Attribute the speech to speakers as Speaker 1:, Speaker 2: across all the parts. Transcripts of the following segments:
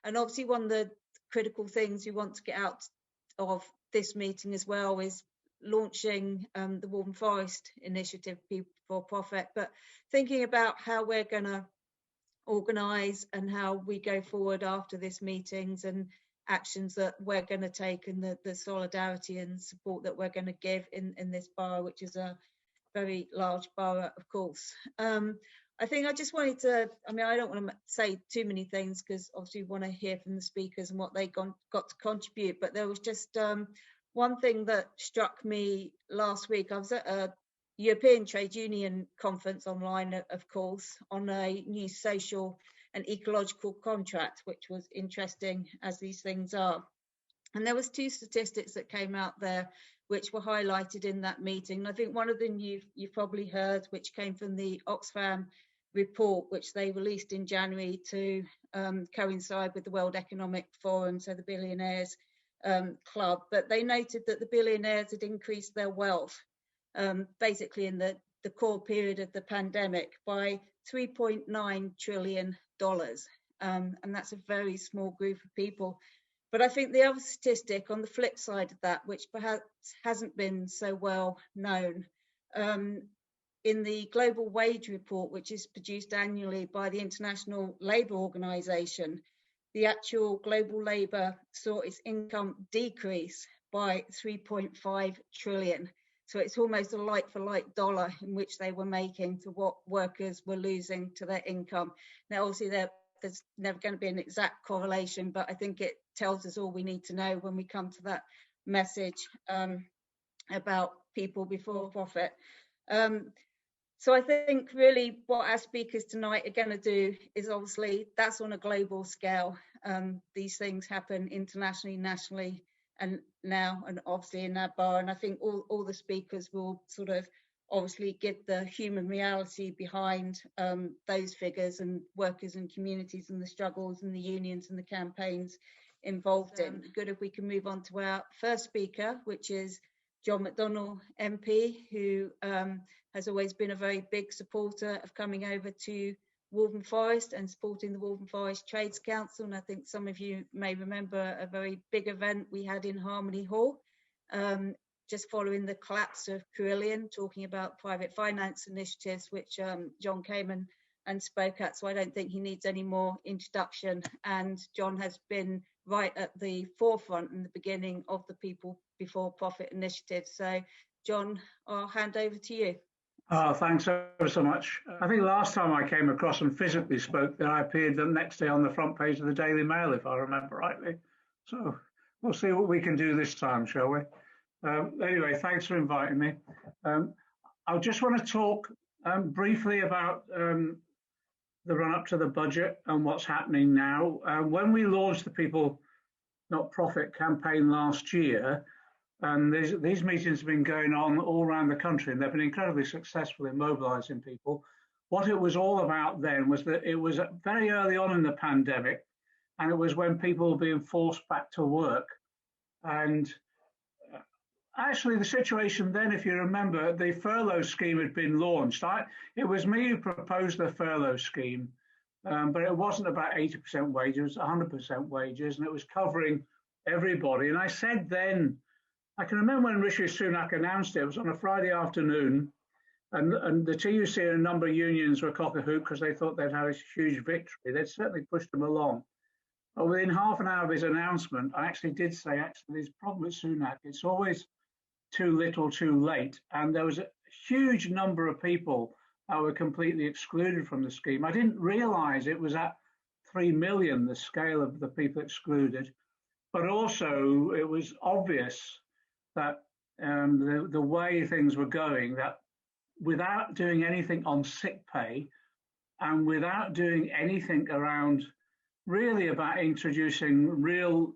Speaker 1: And obviously one of the critical things we want to get out of this meeting as well is launching the Waltham Forest Initiative, People for Profit, but thinking about how we're going to organise and how we go forward after this meetings and actions that we're going to take, and the solidarity and support that we're going to give in this borough, which is a very large borough, of course. I think I just wanted to, I mean, I don't want to say too many things because obviously we want to hear from the speakers and what they got to contribute, but there was just one thing that struck me last week. I was at a European Trade Union conference online, of course, on a new social and ecological contract, which was interesting, as these things are. And there was two statistics that came out there which were highlighted in that meeting. And I think one of them you've probably heard, which came from the Oxfam report, which they released in January to coincide with the World Economic Forum, so the Billionaires Club. But they noted that the billionaires had increased their wealth basically in the core period of the pandemic by $3.9 trillion. And that's a very small group of people. But I think the other statistic on the flip side of that, which perhaps hasn't been so well known, in the Global Wage Report, which is produced annually by the International Labour Organization, the actual global labour saw its income decrease by 3.5 trillion. So it's almost a like-for-like dollar in which they were making to what workers were losing to their income. Now, obviously, there's never going to be an exact correlation, but I think it tells us all we need to know when we come to that message about people before profit. So I think really what our speakers tonight are going to do is, obviously, that's on a global scale. These things happen internationally, nationally, and now, and obviously in our borough. And I think all the speakers will sort of obviously give the human reality behind those figures and workers and communities and the struggles and the unions and the campaigns involved in. Good if we can move on to our first speaker, which is John McDonnell MP, who has always been a very big supporter of coming over to Waltham Forest and supporting the Waltham Forest Trades Council. And I think some of you may remember a very big event we had in Harmony Hall just following the collapse of Carillion, talking about private finance initiatives, which John came and spoke at. So I don't think he needs any more introduction. And John has been right at the forefront in the beginning of the People Before Profit initiative. So John, I'll hand over to you.
Speaker 2: Thanks ever so much. I think last time I came across and physically spoke, then I appeared the next day on the front page of the Daily Mail, if I remember rightly. So we'll see what we can do this time, shall we? Anyway, thanks for inviting me. I just want to talk briefly about the run-up to the budget and what's happening now. When we launched the People Not Profit campaign last year, and these meetings have been going on all around the country, and they've been incredibly successful in mobilising people. What it was all about then was that it was very early on in the pandemic, and it was when people were being forced back to work. And actually, the situation then, if you remember, the furlough scheme had been launched. It was me who proposed the furlough scheme, but it wasn't about 80% wages, it was 100% wages, and it was covering everybody. And I said then, I can remember when Rishi Sunak announced it, it was on a Friday afternoon, and the TUC and a number of unions were cock-a-hoop because they thought they'd had a huge victory. They'd certainly pushed them along. But within half an hour of his announcement, I actually did say, there's a problem with Sunak. It's always too little, too late. And there was a huge number of people that were completely excluded from the scheme. I didn't realise it was at 3 million, the scale of the people excluded. But also, it was obvious that the way things were going, that without doing anything on sick pay and without doing anything around really about introducing real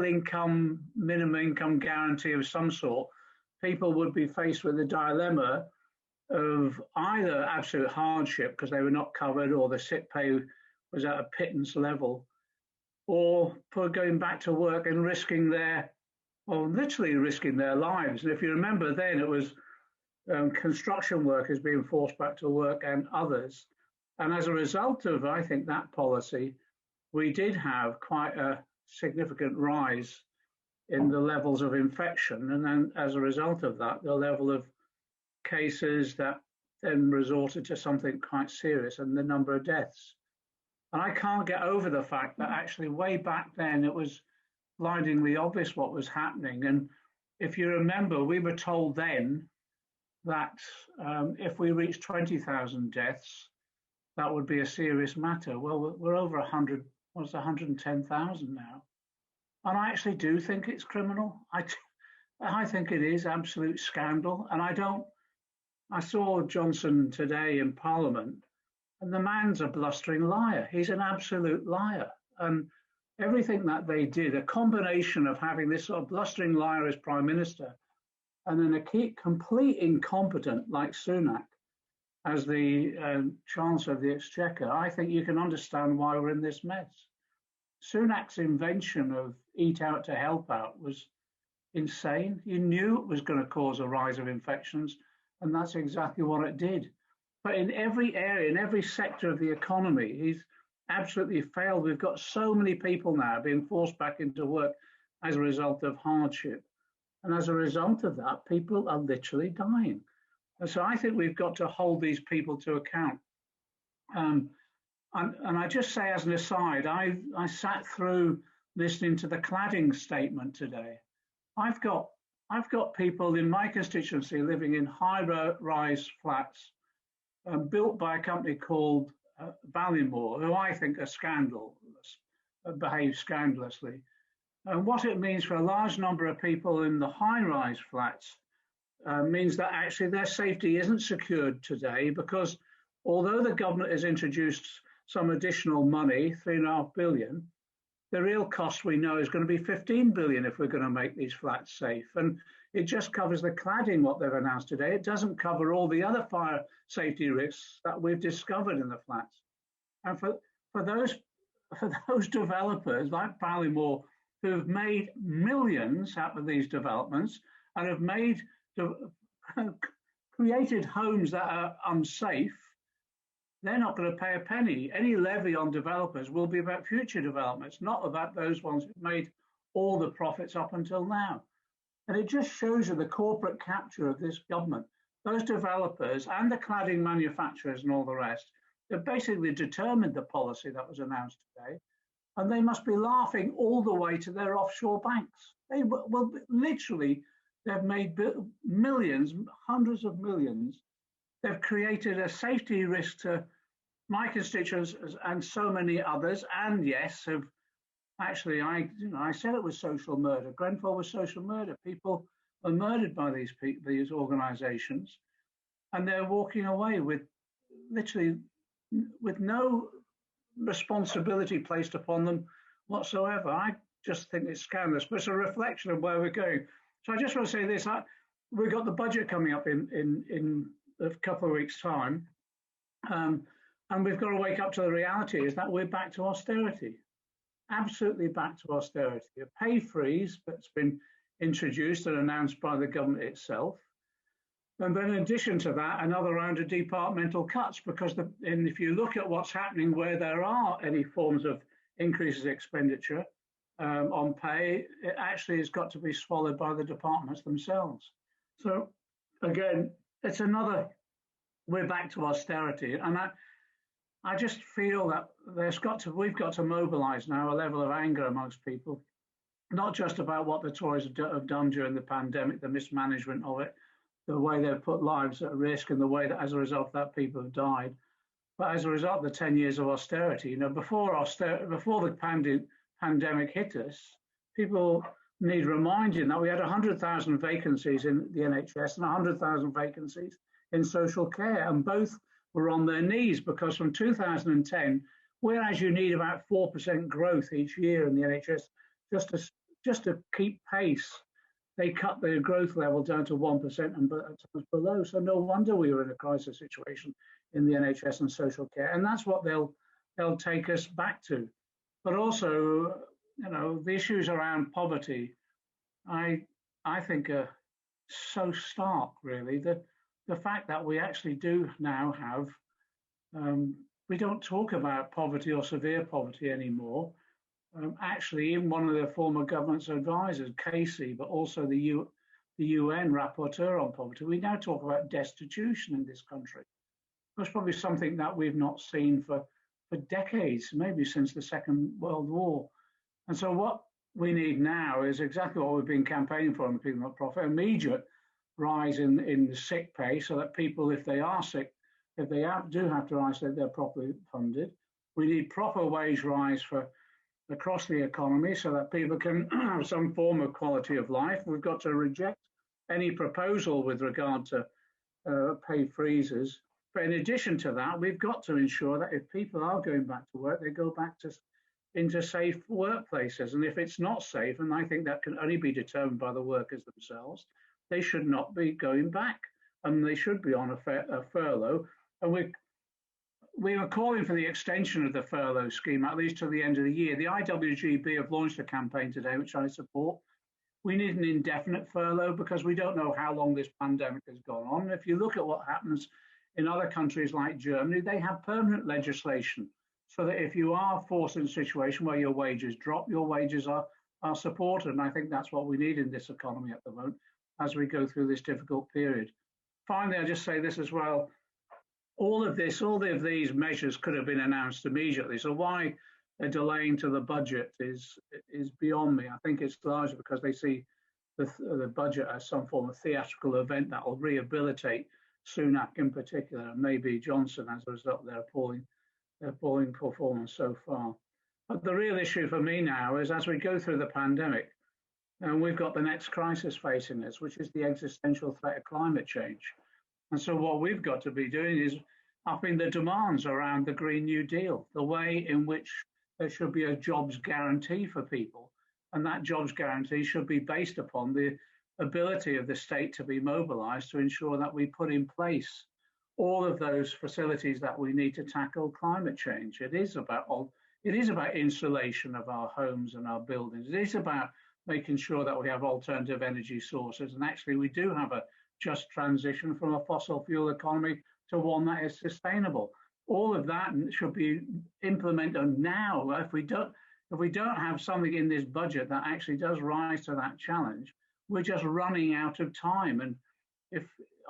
Speaker 2: income, minimum income guarantee of some sort, people would be faced with a dilemma of either absolute hardship because they were not covered or the sick pay was at a pittance level, or going back to work and literally risking their lives. And if you remember then, it was construction workers being forced back to work and others. And as a result of, I think, that policy, we did have quite a significant rise in the levels of infection, and then as a result of that, the level of cases that then resorted to something quite serious and the number of deaths. And I can't get over the fact that actually way back then it was blindingly obvious what was happening. And if you remember, we were told then that if we reached 20,000 deaths, that would be a serious matter. Well, we're over 100, what's 110,000 now. And I actually do think it's criminal. I think it is absolute scandal. And I saw Johnson today in Parliament, and the man's a blustering liar. He's an absolute liar. And everything that they did, a combination of having this sort of blustering liar as Prime Minister, and then a complete incompetent like Sunak as the Chancellor of the Exchequer, I think you can understand why we're in this mess. Sunak's invention of eat out to help out was insane. He knew it was going to cause a rise of infections, and that's exactly what it did. But in every area, in every sector of the economy, he's absolutely failed. We've got so many people now being forced back into work as a result of hardship. And as a result of that, people are literally dying. And so I think we've got to hold these people to account. And I just say as an aside, I sat through listening to the cladding statement today. I've got people in my constituency living in high-rise flats built by a company called Ballymore, who I think are scandalous, behave scandalously. And what it means for a large number of people in the high-rise flats means that actually their safety isn't secured today, because although the government has introduced some additional money, 3.5 billion, the real cost we know is going to be 15 billion if we're going to make these flats safe. And it just covers the cladding, what they've announced today. It doesn't cover all the other fire safety risks that we've discovered in the flats. And for those developers like Ballymore, who have made millions out of these developments and have created homes that are unsafe, they're not going to pay a penny. Any levy on developers will be about future developments, not about those ones who've made all the profits up until now. And it just shows you the corporate capture of this government. Those developers and the cladding manufacturers and all the rest have basically determined the policy that was announced today. And they must be laughing all the way to their offshore banks. They will literally, they've made millions, hundreds of millions. They've created a safety risk to my constituents and so many others. And yes, have actually, I said it was social murder. Grenfell was social murder. People were murdered by these organisations, and they're walking away with literally with no responsibility placed upon them whatsoever. I just think it's scandalous, but it's a reflection of where we're going. So I just want to say this: we've got the budget coming up in a couple of weeks' time, and we've got to wake up to the reality is that we're back to austerity, absolutely back to austerity. A pay freeze that's been introduced and announced by the government itself. And then in addition to that, another round of departmental cuts, because if you look at what's happening where there are any forms of increases in expenditure on pay, it actually has got to be swallowed by the departments themselves. So again, it's another, we're back to austerity. And I just feel that we've got to mobilise now a level of anger amongst people, not just about what the Tories have done during the pandemic, the mismanagement of it, the way they've put lives at risk, and the way that as a result of that people have died, but as a result of the 10 years of austerity. Before the pandemic hit us, people need reminding that we had 100,000 vacancies in the NHS and 100,000 vacancies in social care, and both were on their knees, because from 2010, whereas you need about 4% growth each year in the NHS just to keep pace, they cut their growth level down to 1% and below. So no wonder we were in a crisis situation in the NHS and social care, and that's what they'll take us back to. But also, the issues around poverty, I think are so stark, really. The fact that we actually do now have we don't talk about poverty or severe poverty anymore. Actually, even one of the former government's advisors, Casey, but also the UN rapporteur on poverty, we now talk about destitution in this country. That's probably something that we've not seen for decades, maybe since the Second World War. And so what we need now is exactly what we've been campaigning for in the People Not Profit, immediate rise in the sick pay so that people, if they are sick, if they do have to isolate, they're properly funded. We need proper wage rise for across the economy so that people can have some form of quality of life. We've got to reject any proposal with regard to pay freezes. But in addition to that, we've got to ensure that if people are going back to work, they go back into safe workplaces. And if it's not safe, and I think that can only be determined by the workers themselves, they should not be going back, and they should be on a furlough. And we were calling for the extension of the furlough scheme at least to the end of the year. The IWGB have launched a campaign today, which I support. We need an indefinite furlough because we don't know how long this pandemic has gone on. If you look at what happens in other countries like Germany, they have permanent legislation so that if you are forced in a situation where your wages drop, your wages are supported. And I think that's what we need in this economy at the moment as we go through this difficult period. Finally, I'll just say this as well. All of these measures could have been announced immediately. So why a delaying to the budget is beyond me. I think it's largely because they see the budget as some form of theatrical event that will rehabilitate Sunak in particular, and maybe Johnson as a result of their appalling performance so far. But the real issue for me now is as we go through the pandemic, and we've got the next crisis facing us, which is the existential threat of climate change. And so what we've got to be doing is upping the demands around the Green New Deal, the way in which there should be a jobs guarantee for people. And that jobs guarantee should be based upon the ability of the state to be mobilized to ensure that we put in place all of those facilities that we need to tackle climate change. It is about insulation of our homes and our buildings. It is about making sure that we have alternative energy sources. And actually, we do have a just transition from a fossil fuel economy to one that is sustainable. All of that should be implemented now. If we don't have something in this budget that actually does rise to that challenge, we're just running out of time. And if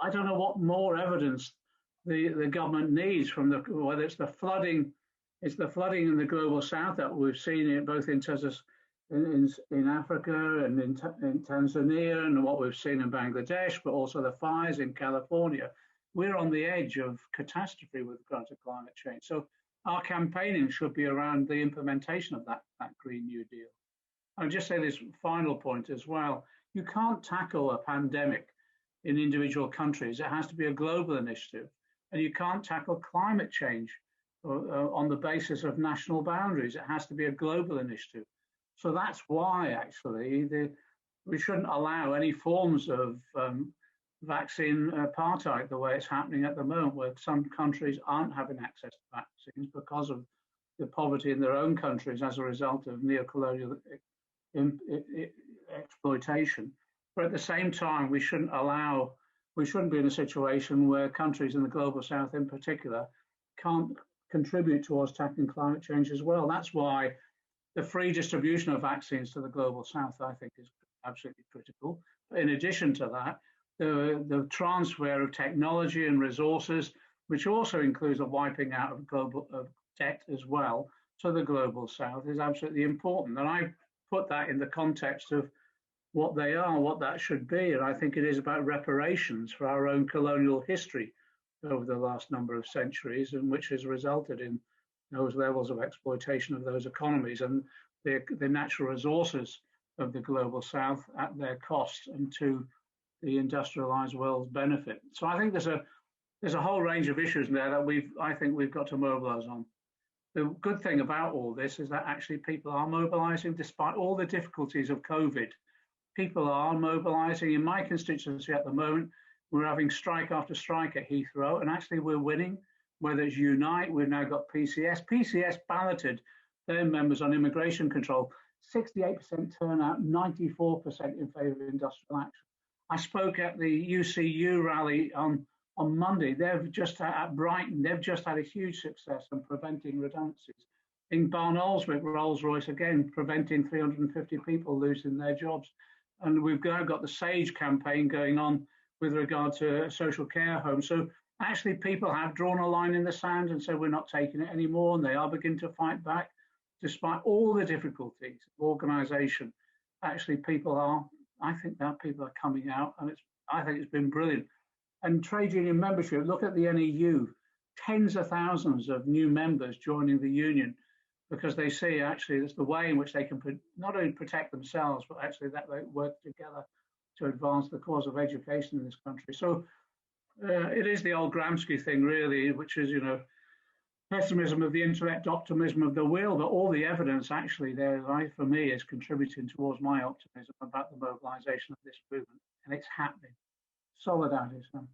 Speaker 2: I don't know what more evidence the government needs from whether it's the flooding in the global south that we've seen it both in terms of in Africa and in Tanzania and what we've seen in Bangladesh, but also the fires in California. We're on the edge of catastrophe with regard to climate change. So our campaigning should be around the implementation of that Green New Deal. I'll just say this final point as well. You can't tackle a pandemic in individual countries. It has to be a global initiative. And you can't tackle climate change on the basis of national boundaries. It has to be a global initiative. So that's why, actually, we shouldn't allow any forms of vaccine apartheid the way it's happening at the moment, where some countries aren't having access to vaccines because of the poverty in their own countries as a result of neocolonial exploitation. But at the same time, we shouldn't be in a situation where countries in the global south in particular can't contribute towards tackling climate change as well. That's why the free distribution of vaccines to the global south, I think, is absolutely critical. In addition to that, the transfer of technology and resources, which also includes a wiping out of global debt as well to the global south, is absolutely important. And I put that in the context of what they are, what that should be. And I think it is about reparations for our own colonial history over the last number of centuries, and which has resulted in those levels of exploitation of those economies and the natural resources of the global south at their cost and to the industrialized world's benefit. So I think there's a whole range of issues there that I think we've got to mobilize on. The good thing about all this is that actually people are mobilizing despite all the difficulties of COVID. People are mobilizing. In my constituency at the moment, we're having strike after strike at Heathrow, and actually we're winning. Whether it's Unite, we've now got PCS. PCS balloted their members on immigration control, 68% turnout, 94% in favour of industrial action. I spoke at the UCU rally on on Monday, they've just at Brighton, they've just had a huge success in preventing redundancies. In Barnoldswick, Rolls-Royce again preventing 350 people losing their jobs. And we've now got the SAGE campaign going on with regard to social care homes. So actually people have drawn a line in the sand and said we're not taking it anymore, and they are beginning to fight back despite all the difficulties of organisation. Actually I think that people are coming out, and I think it's been brilliant. And trade union membership, look at the NEU, tens of thousands of new members joining the union because they see actually it's the way in which they can not only protect themselves, but actually that they work together to advance the cause of education in this country. So it is the old Gramsci thing, really, which is, pessimism of the intellect, optimism of the will, but all the evidence actually there, for me, is contributing towards my optimism about the mobilisation of this movement, and it's happening. Solidarity, son.